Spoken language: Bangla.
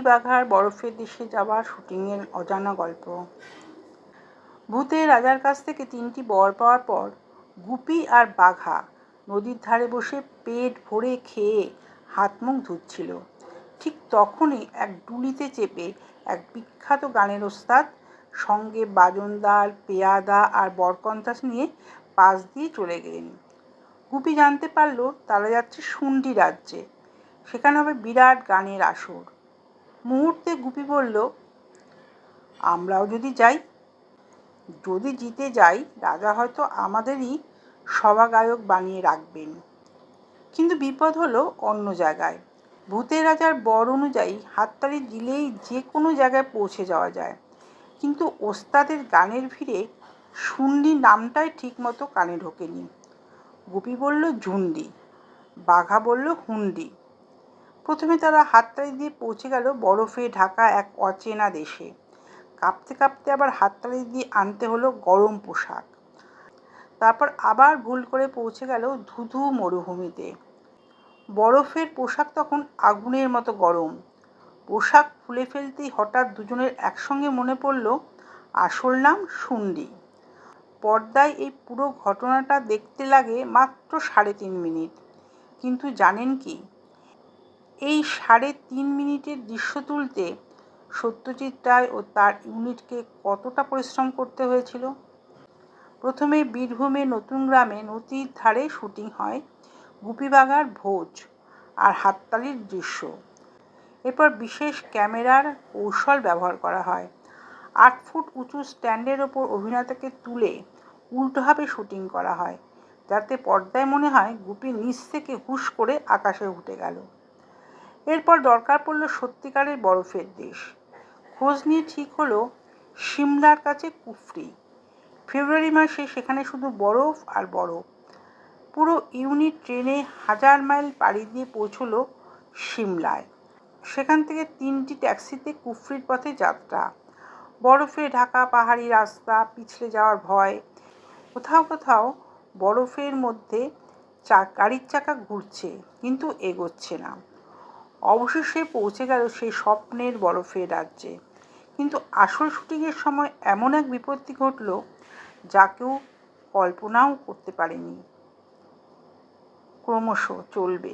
বাঘার বরফের দেশে যাওয়ার শুটিংয়ের অজানা গল্প। ভূতের রাজার কাছ থেকে 3টি বর পাওয়ার পর গুপি আর বাঘা নদীর ধারে বসে পেট ভরে খেয়ে হাত মুখ ধুচ্ছিল। ঠিক তখনই এক ডুলিতে চেপে এক বিখ্যাত গানের ওস্তাদ সঙ্গে বাজনদার, পেয়াদা আর বরকন্তাস নিয়ে পাশ দিয়ে চলে গেলেন। গুপি জানতে পারল তারা যাচ্ছে শুন্ডি রাজ্যে। সেখানে হবে বিরাট গানের আসর। মুহূর্তে গুপি বলল, আমরাও যদি যাই? যদি জিতে যাই রাজা হয়তো আমাদেরই সভাগায়ক বানিয়ে রাখবেন। কিন্তু বিপদ হলো অন্য জায়গায়। ভূতের রাজার বর অনুযায়ী হাততালি দিলেই যে কোনো জায়গায় পৌঁছে যাওয়া যায়, কিন্তু ওস্তাদের গানের ভিড়ে শুন্ডি নামটাই ঠিক মতো কানে ঢোকেনি। গুপি বলল ঝুন্ডি, বাঘা বলল হুন্ডি। প্রথমে তারা হাততালি দিয়ে পৌঁছে গেল বরফে ঢাকা এক অচেনা দেশে। কাঁপতে কাঁপতে আবার হাততালি দিয়ে আনতে হলো গরম পোশাক। তারপর আবার ভুল করে পৌঁছে গেল ধুধু মরুভূমিতে। বরফের পোশাক তখন আগুনের মতো গরম। পোশাক খুলে ফেলতেই হঠাৎ দুজনের একসঙ্গে মনে পড়ল আসল নাম শুন্ডি। পর্দায় এই পুরো ঘটনাটা দেখতে লাগে মাত্র 3.5 মিনিট। কিন্তু জানেন কি, এই 3.5 মিনিটের দৃশ্য তুলতে সত্যজিৎ রায় ও তার ইউনিটকে কতটা পরিশ্রম করতে হয়েছিল। প্রথমে বীরভূমে নতুন গ্রামে নদীর ধারে শুটিং হয় গুপি বাঘার ভোজ আর হাততালির দৃশ্য। এরপর বিশেষ ক্যামেরার কৌশল ব্যবহার করা হয়। 8 ফুট উঁচু স্ট্যান্ডের ওপর অভিনেতাকে তুলে উল্টোভাবে শুটিং করা হয়, যাতে পর্দায় মনে হয় গুপি নিচ থেকে হুশ করে আকাশে উঠে গেল। এরপর দরকার পড়ল সত্যিকারের বরফের দেশ। খোঁজ নিয়ে ঠিক হলো সিমলার কাছে কুফরি। ফেব্রুয়ারি মাসে সেখানে শুধু বরফ আর বরফ। পুরো ইউনিট ট্রেনে 1000 মাইল পাড়ি দিয়ে পৌঁছলো সিমলায়। সেখান থেকে 3টি ট্যাক্সিতে কুফরির পথে যাত্রা। বরফে ঢাকা পাহাড়ি রাস্তা, পিছলে যাওয়ার ভয়। কোথাও কোথাও বরফের মধ্যে গাড়ির চাকা ঘুরছে কিন্তু এগোচ্ছে না। অবশেষে পৌঁছে গেল সেই স্বপ্নের বরফের রাজ্যে। কিন্তু আসল শুটিংয়ের সময় এমন এক বিপত্তি ঘটল যা কেউ কল্পনাও করতে পারেনি। ক্রমশ চলবে।